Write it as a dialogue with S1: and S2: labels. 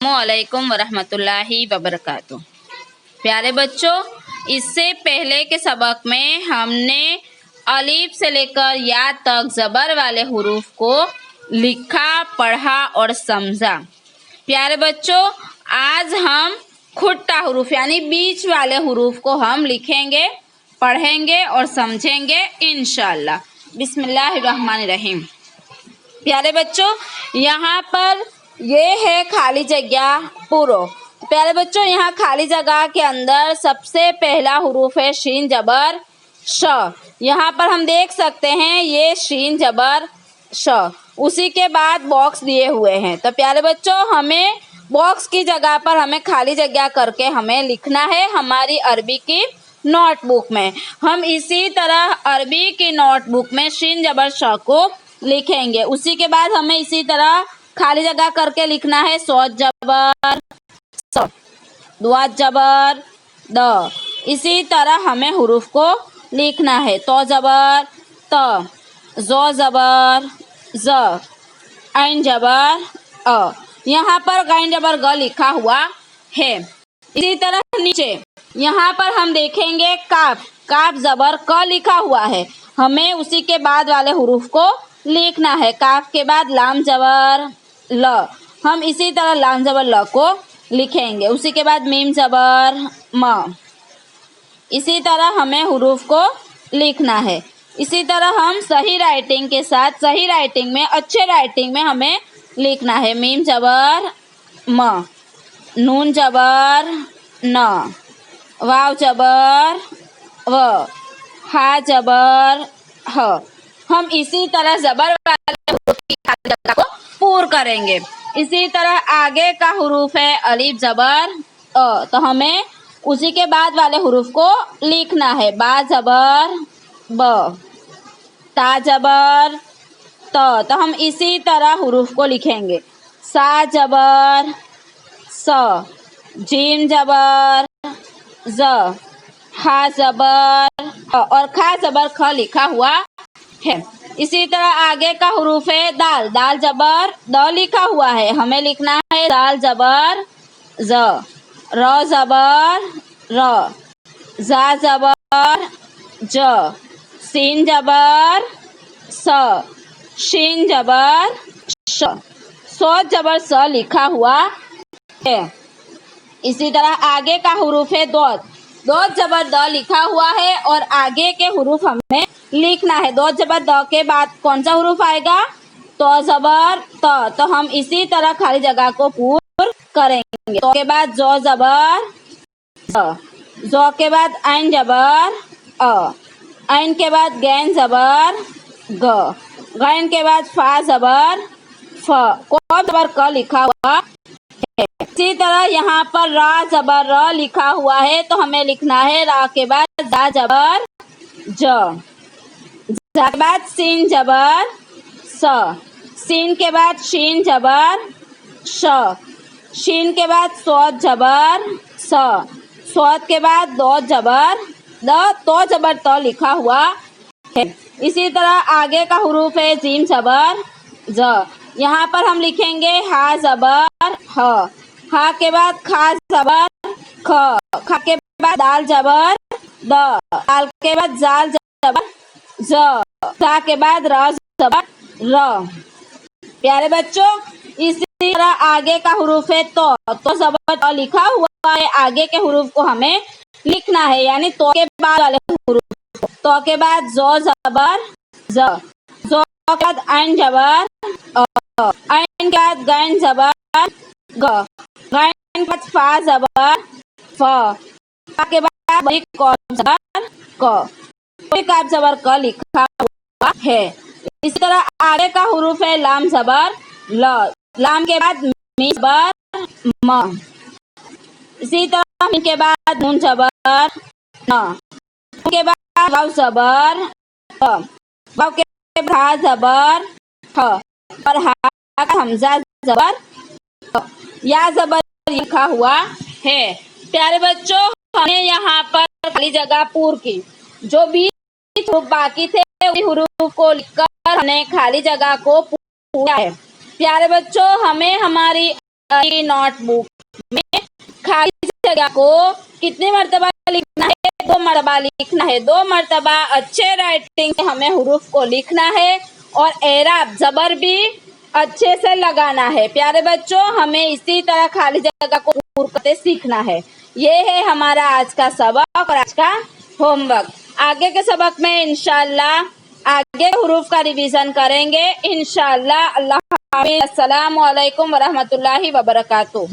S1: अस्सलामुअलैकुम वरहमतुल्लाहि वबरकातुह। प्यारे बच्चों, इससे पहले के सबक में हमने अलीफ से लेकर या तक ज़बर वाले हुरूफ को लिखा, पढ़ा और समझा। प्यारे बच्चों, आज हम खुट्टा हुरूफ यानी बीच वाले हुरूफ को हम लिखेंगे, पढ़ेंगे और समझेंगे इंशाअल्लाह। बिस्मिल्लाहिर्रहमानिर्रहीम। प्यारे बच्चों, यहाँ पर ये है खाली जगह पूरो। प्यारे बच्चों, यहाँ खाली जगह के अंदर सबसे पहला हुरूफ है शीन जबर श। यहाँ पर हम देख सकते हैं ये शीन जबर श। उसी के बाद बॉक्स दिए हुए हैं। तो प्यारे बच्चों, हमें बॉक्स की जगह पर हमें खाली जगह करके हमें लिखना है हमारी अरबी की नोटबुक में। हम इसी तरह अरबी की नोटबुक में शीन जबर श को लिखेंगे। उसी के बाद हमें इसी तरह खाली जगह करके लिखना है सौद जबर स, दुआत जबर द। इसी तरह हमें हुरूफ को लिखना है तो जबर त, जो जबर ज, ऐन जबर अ। यहाँ पर गैन जबर ग लिखा हुआ है। इसी तरह नीचे यहाँ पर हम देखेंगे काफ, काफ जबर क लिखा हुआ है। हमें उसी के बाद वाले हुरूफ को लिखना है। काफ के बाद लाम जबर ल, हम इसी तरह लाम जबर ल को लिखेंगे। उसी के बाद मीम जबर म। इसी तरह हमें हुरूफ को लिखना है। इसी तरह हम सही राइटिंग के साथ, सही राइटिंग में, अच्छे राइटिंग में हमें लिखना है। मीम जबर म, नून जबर न, वाव जबर व, हा जबर ह। हम इसी तरह जबर वाले हुरूफ की खाली जगह को पूर करेंगे। इसी तरह आगे का हुरूफ है अलीफ जबर अ, तो हमें उसी के बाद वाले हुरूफ को लिखना है। बा जबर ब, ता जबर त, तो हम इसी तरह हुरूफ को लिखेंगे। सा जबर स, जीम जबर ज, हा जबर और खा जबर ख लिखा हुआ है। इसी तरह आगे का हुरूफ है दाल, दाल जबर द लिखा हुआ है। हमें लिखना है दाल जबर ज, र जबर र, जा जबर ज, सीन जबर स, शीन जबर श, सौद जबर स लिखा हुआ है। इसी तरह आगे का हुरूफ है दोद, दोद जबर द लिखा हुआ है और आगे के हुरूफ हमें लिखना है। दोद जबर द के बाद कौन सा हुरूफ आएगा? तो जबर त, तो हम इसी तरह खाली जगह को पूर करेंगे। तो के बाद जो जबर ज, जो के बाद ऐन जबर अ, ऐन के बाद गैन जबर ग, गैन के बाद फा जबर फ, कौफ जबर क लिखा हुआ है। इसी तरह यहाँ पर रा जबर र लिखा हुआ है, तो हमें लिखना है रा के बाद जा जबर ज, जा के बाद सीन जबर स, सीन के बाद शीन जबर श, शीन के बाद सौद जबर स, सौद के बाद दो जबर द, तो जबर त लिखा हुआ है। इसी तरह आगे का हुरूफ है जीम जबर ज। यहाँ पर हम लिखेंगे हा जबर ह, हा के बाद खा जबर ख, खा के बाद दाल जबर द, दाल के बाद जाल जबर ज, जा के बाद र जबर र। प्यारे बच्चों, इसी तरह आगे का हुरूफ है तो जबर त लिखा हुआ है। आगे के हुरूफ को हमें लिखना है, यानी तो के बाद वाले हुरूफ। तो के बाद जो जबर ज, जो के बाद ऐन जबर अ, ऐन के बाद गैन जबर ग, गैन के बाद फा जबर फ, फा के बाद बड़ी कौफ जबर क, बड़ी काफ जबर क लिखा हुआ है। इसी तरह आगे का हुरूफ है लाम जबर ल, लाम के बाद मीम जबर म। इसी तरह मीम के बाद नून जबर न, के बाद वाव जबर ह, वाव के बाद हा जबर ह और हा का हमजा जबर ह, या जबर लिखा हुआ है। प्यारे बच्चों, हमने यहाँ पर खाली जगह पूर की। जो भी हुरूफ बाकी थे उसी हुरूफ को लिखकर हमने खाली जगह को पूरा है। प्यारे बच्चों, हमें हमारी नोटबुक में खाली जगह को कितनी मर्तबा लिखना है? 2 मर्तबा लिखना है। 2 मर्तबा अच्छे राइटिंग से हमें हुरूफ को लिखना है और एराब जबर भी अच्छे से लगाना है। प्यारे बच्चों, हमें इसी तरह खाली जगह को पूरा करते सीखना है। ये है हमारा आज का सबक और आज का होमवर्क। आगे के सबक में इंशाअल्लाह आगे हुरूफ का रिवीजन करेंगे इंशाअल्लाह। अल्लाह हाफ़िज़। अस्सलामु अलैकुम व रहमतुल्लाहि व बरकातुहू।